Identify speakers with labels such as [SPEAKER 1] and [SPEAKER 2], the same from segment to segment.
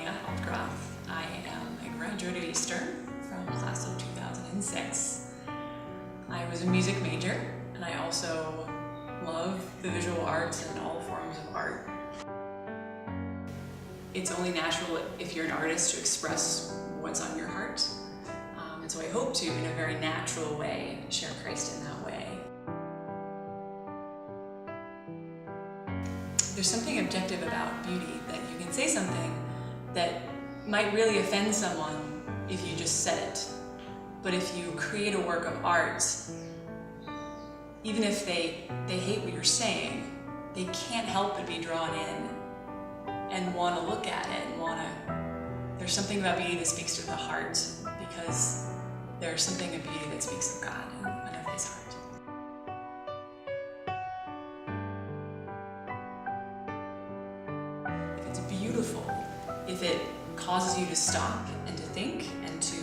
[SPEAKER 1] Anja. I am a graduate of Eastern from the class of 2006. I was a music major, and I also love the visual arts and all forms of art. It's only natural if you're an artist to express what's on your heart. And so I hope to, in a very natural way, share Christ in that way. There's something objective about beauty, that you can say something that might really offend someone if you just said it. But if you create a work of art, even if they hate what you're saying, they can't help but be drawn in and want to look at it and there's something about beauty that speaks to the heart, because there's something of beauty that speaks of God and of His heart. If it's beautiful, if it causes you to stop and to think and to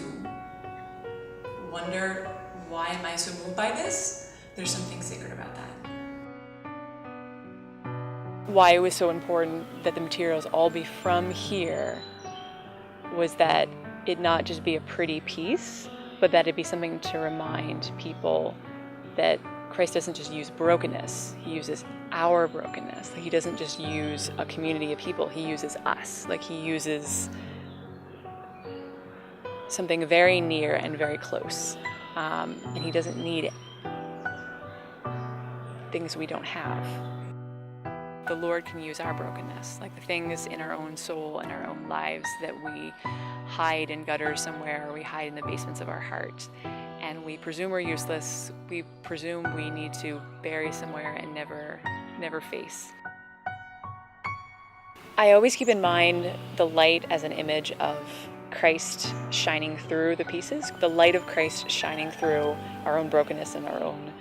[SPEAKER 1] wonder, why am I so moved by this? There's something sacred about that.
[SPEAKER 2] Why it was so important that the materials all be from here was that it not just be a pretty piece, but that it be something to remind people that Christ doesn't just use brokenness, He uses our brokenness. He doesn't just use a community of people, He uses us. He uses something very near and very close. And He doesn't need things we don't have. The Lord can use our brokenness, like the things in our own soul and our own lives that we hide in gutters somewhere, or we hide in the basements of our heart. And we presume we're useless, we presume we need to bury somewhere and never face. I always keep in mind the light as an image of Christ shining through the pieces, the light of Christ shining through our own brokenness and our own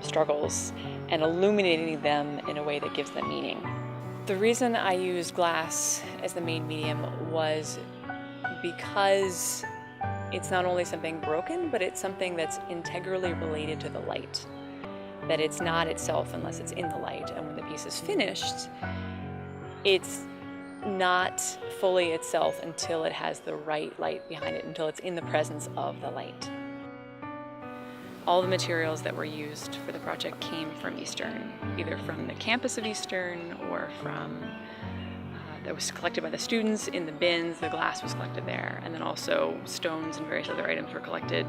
[SPEAKER 2] struggles, and illuminating them in a way that gives them meaning. The reason I used glass as the main medium was because it's not only something broken, but it's something that's integrally related to the light. That it's not itself unless it's in the light, and when the piece is finished, it's not fully itself until it has the right light behind it, until it's in the presence of the light. All the materials that were used for the project came from Eastern, either from the campus of Eastern or from that was collected by the students in the bins. The glass was collected there, and then also stones and various other items were collected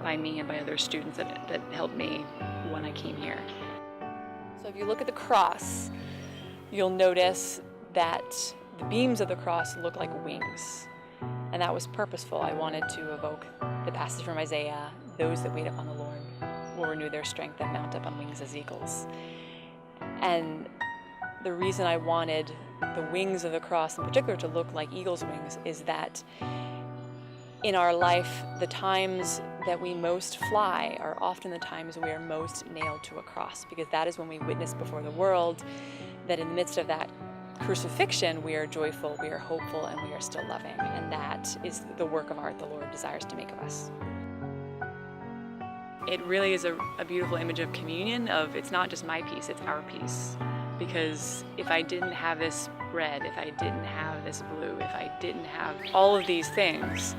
[SPEAKER 2] by me and by other students that helped me when I came here. So if you look at the cross, you'll notice that the beams of the cross look like wings, and that was purposeful. I wanted to evoke the passage from Isaiah, "Those that wait upon the Lord will renew their strength and mount up on wings as eagles." And the reason I wanted the wings of the cross in particular to look like eagle's wings is that in our life, the times that we most fly are often the times we are most nailed to a cross, because that is when we witness before the world that in the midst of that crucifixion, we are joyful, we are hopeful, and we are still loving. And that is the work of art the Lord desires to make of us. It really is a beautiful image of communion, of it's not just my piece, it's our piece. Because if I didn't have this red, if I didn't have this blue, if I didn't have all of these things,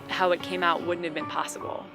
[SPEAKER 2] how it came out wouldn't have been possible.